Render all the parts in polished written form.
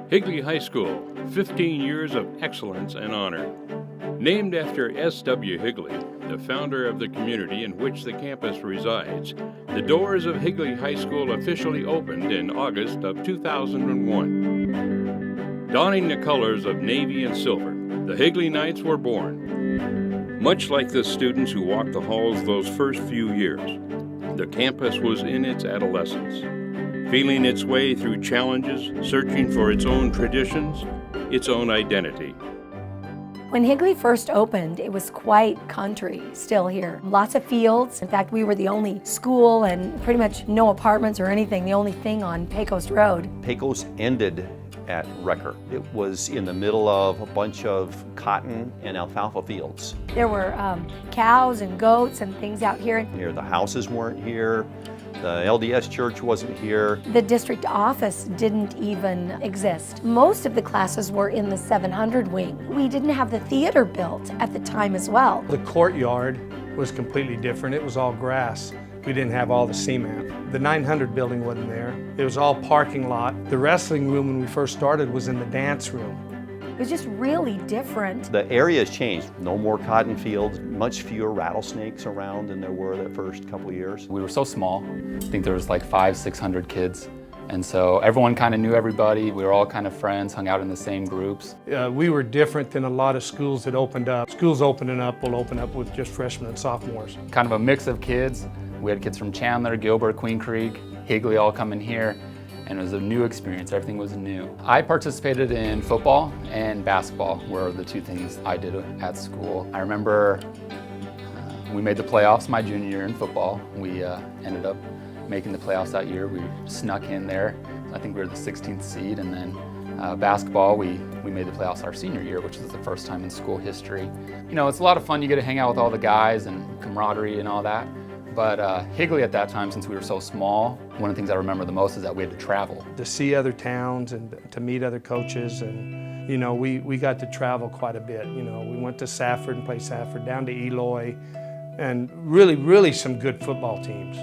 Higley High School, 15 years of excellence and honor. Named after S.W. Higley, the founder of the community in which the campus resides, the doors of Higley High School officially opened in August of 2001. Donning the colors of navy and silver, the Higley Knights were born. Much like the students who walked the halls those first few years, the campus was in its adolescence, feeling its way through challenges, searching for its own traditions, its own identity. When Higley first opened, it was quite country still here. Lots of fields. In fact, we were the only school and pretty much no apartments or anything, the only thing on Pecos Road. Pecos ended at Wrecker. It was in the middle of a bunch of cotton and alfalfa fields. There were cows and goats and things out here. The houses weren't here. The LDS church wasn't here. The district office didn't even exist. Most of the classes were in the 700 wing. We didn't have the theater built at the time as well. The courtyard was completely different. It was all grass. We didn't have all the cement. The 900 building wasn't there. It was all parking lot. The wrestling room when we first started was in the dance room. It was just really different. The area has changed. No more cotton fields, much fewer rattlesnakes around than there were the first couple of years. We were so small. I think there was like 500-600 kids. And so everyone kind of knew everybody. We were all kind of friends, hung out in the same groups. We were different than a lot of schools that opened up. Schools opening up will open up with just freshmen and sophomores. Kind of a mix of kids. We had kids from Chandler, Gilbert, Queen Creek, Higley all coming here. And it was a new experience, everything was new. I participated in football and basketball were the two things I did at school. I remember we made the playoffs my junior year in football. We ended up making the playoffs that year. We snuck in there. I think we were the 16th seed. And then basketball, we made the playoffs our senior year, which was the first time in school history. You know, it's a lot of fun. You get to hang out with all the guys and camaraderie and all that. But Higley at that time, since we were so small, one of the things I remember the most is that we had to travel. To see other towns and to meet other coaches, and you know, we got to travel quite a bit. You know, we went to Safford and played Safford, down to Eloy, and really some good football teams.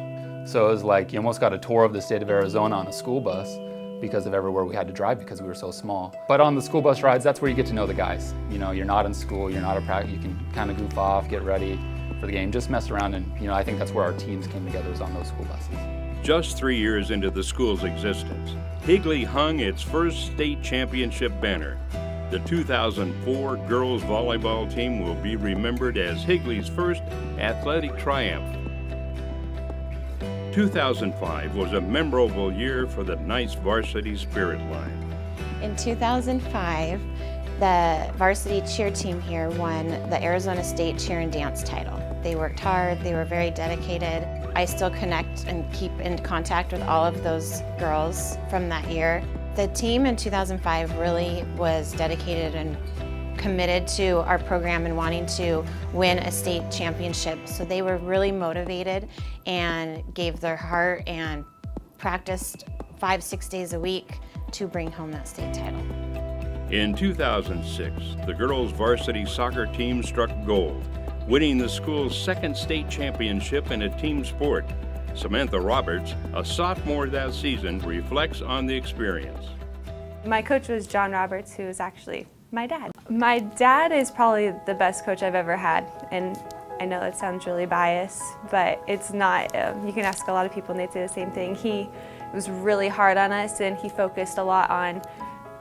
So it was like you almost got a tour of the state of Arizona on a school bus because of everywhere we had to drive because we were so small. But on the school bus rides, that's where you get to know the guys. You know, you're not in school, you're not a practice, you can kind of goof off, get ready for the game, just mess around, and you know, I think that's where our teams came together, was on those school buses. Just 3 years into the school's existence, Higley hung its first state championship banner. The 2004 girls volleyball team will be remembered as Higley's first athletic triumph. 2005 was a memorable year for the Knights varsity spirit line. In 2005, the varsity cheer team here won the Arizona State Cheer and Dance title. They worked hard, they were very dedicated. I still connect and keep in contact with all of those girls from that year. The team in 2005 really was dedicated and committed to our program and wanting to win a state championship. So they were really motivated and gave their heart and practiced 5-6 days a week to bring home that state title. In 2006, the girls varsity soccer team struck gold, winning the school's second state championship in a team sport. Samantha Roberts, a sophomore that season, reflects on the experience. My coach was John Roberts, who is actually my dad. My dad is probably the best coach I've ever had, and I know that sounds really biased, but it's not. You can ask a lot of people and they'd say the same thing. He was really hard on us, and he focused a lot on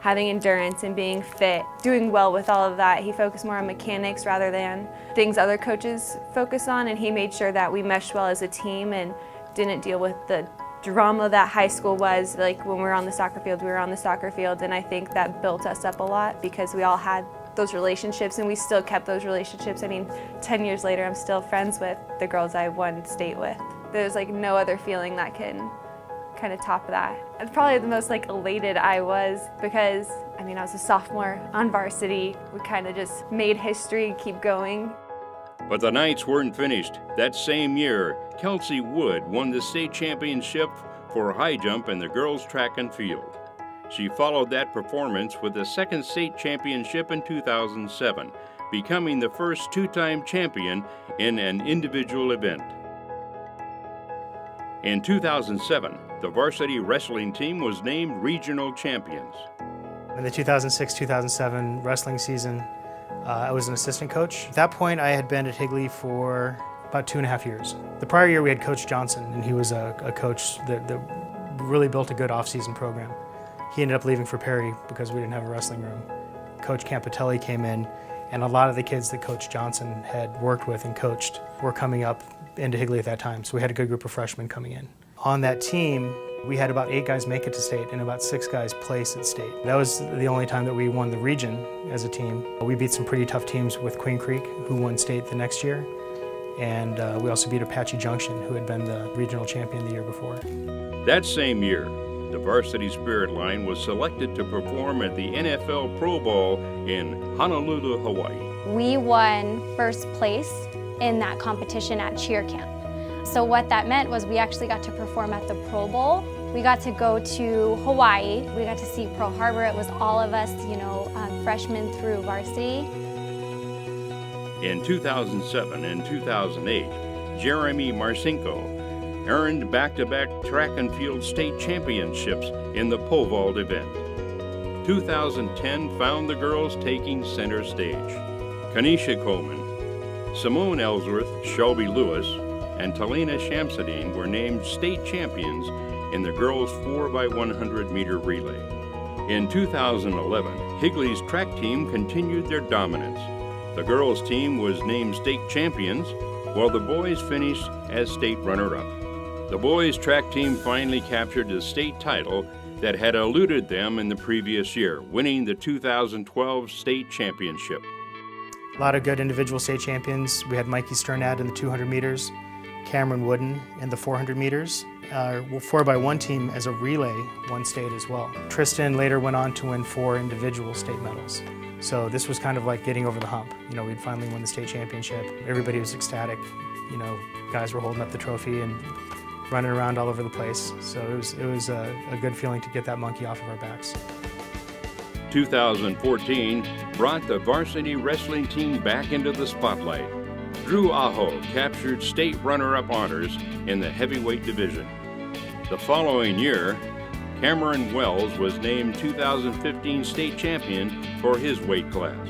having endurance and being fit, doing well with all of that. He focused more on mechanics rather than things other coaches focus on, and he made sure that we meshed well as a team and didn't deal with the drama that high school was. Like when we were on the soccer field, we were on the soccer field, and I think that built us up a lot because we all had those relationships, and we still kept those relationships. I mean, 10 years later, I'm still friends with the girls I won state with. There's like no other feeling that can kind of top that. It's probably the most like elated I was because, I mean, I was a sophomore on varsity. We kind of just made history, keep going. But the Knights weren't finished. That same year, Kelsey Wood won the state championship for high jump in the girls' track and field. She followed that performance with the second state championship in 2007, becoming the first two-time champion in an individual event. In 2007, the varsity wrestling team was named regional champions. In the 2006-2007 wrestling season, I was an assistant coach. At that point, I had been at Higley for about 2.5 years. The prior year, we had Coach Johnson, and he was a coach that really built a good off-season program. He ended up leaving for Perry because we didn't have a wrestling room. Coach Campitelli came in, and a lot of the kids that Coach Johnson had worked with and coached were coming up into Higley at that time, so we had a good group of freshmen coming in. On that team, we had about 8 guys make it to state and about 6 guys place at state. That was the only time that we won the region as a team. We beat some pretty tough teams with Queen Creek, who won state the next year, and we also beat Apache Junction, who had been the regional champion the year before. That same year, the Varsity Spirit Line was selected to perform at the NFL Pro Bowl in Honolulu, Hawaii. We won first place in that competition at cheer camp. So what that meant was we actually got to perform at the Pro Bowl. We got to go to Hawaii. We got to see Pearl Harbor. It was all of us, freshmen through varsity. In 2007 and 2008, Jeremy Marcinko earned back-to-back track and field state championships in the pole vault event. 2010 found the girls taking center stage. Kanisha Coleman, Simone Ellsworth, Shelby Lewis, and Talina Shamsuddin were named state champions in the girls' 4x100 meter relay. In 2011, Higley's track team continued their dominance. The girls' team was named state champions, while the boys finished as state runner-up. The boys' track team finally captured the state title that had eluded them in the previous year, winning the 2012 state championship. A lot of good individual state champions. We had Mikey Sternad in the 200 meters, Cameron Wooden in the 400 meters. Our 4x1 team as a relay won state as well. Tristan later went on to win 4 individual state medals. So this was kind of like getting over the hump. We'd finally won the state championship. Everybody was ecstatic. Guys were holding up the trophy and running around all over the place. So it was a good feeling to get that monkey off of our backs. 2014 brought the varsity wrestling team back into the spotlight. Drew Aho captured state runner-up honors in the heavyweight division. The following year, Cameron Wells was named 2015 state champion for his weight class.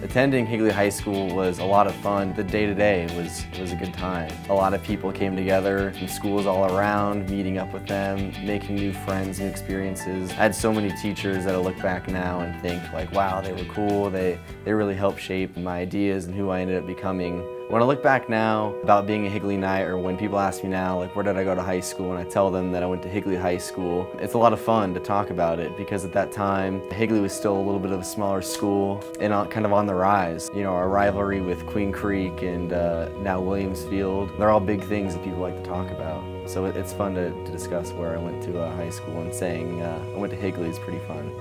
Attending Higley High School was a lot of fun. The day-to-day was a good time. A lot of people came together from schools all around, meeting up with them, making new friends, new experiences. I had so many teachers that I look back now and think like, wow, they were cool. They really helped shape my ideas and who I ended up becoming. When I look back now about being a Higley Knight, or when people ask me now, like, where did I go to high school, and I tell them that I went to Higley High School, it's a lot of fun to talk about it because at that time, Higley was still a little bit of a smaller school and kind of on the rise. Our rivalry with Queen Creek and now Williamsfield, they're all big things that people like to talk about. So it's fun to discuss where I went to high school, and saying I went to Higley is pretty fun.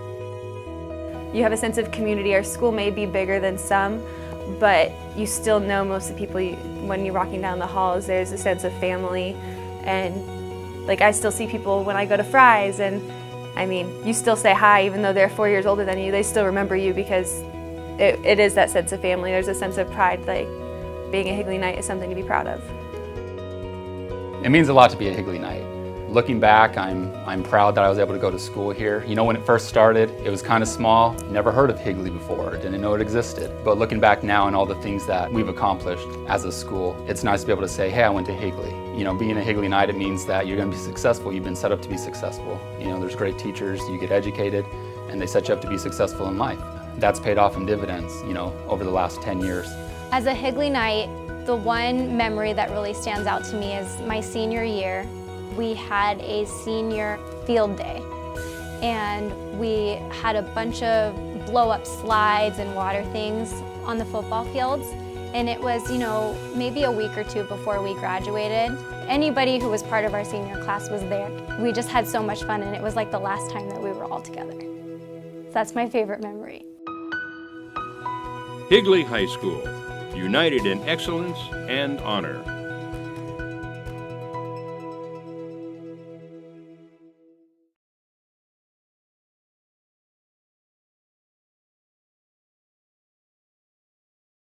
You have a sense of community. Our school may be bigger than some, but you still know most of the people when you're walking down the halls. There's a sense of family, and I still see people when I go to Fry's, and you still say hi even though they're 4 years older than you. They still remember you because it is that sense of family. There's a sense of pride. Being a Higley Knight is something to be proud of. It means a lot to be a Higley Knight. Looking back, I'm proud that I was able to go to school here. When it first started, it was kind of small. Never heard of Higley before, didn't know it existed. But looking back now and all the things that we've accomplished as a school, it's nice to be able to say, hey, I went to Higley. Being a Higley Knight, it means that you're going to be successful. You've been set up to be successful. There's great teachers, you get educated, and they set you up to be successful in life. That's paid off in dividends, over the last 10 years. As a Higley Knight, the one memory that really stands out to me is my senior year. We had a senior field day, and we had a bunch of blow-up slides and water things on the football fields, and it was, maybe a week or 2 before we graduated. Anybody who was part of our senior class was there. We just had so much fun, and it was like the last time that we were all together. So that's my favorite memory. Higley High School, united in excellence and honor.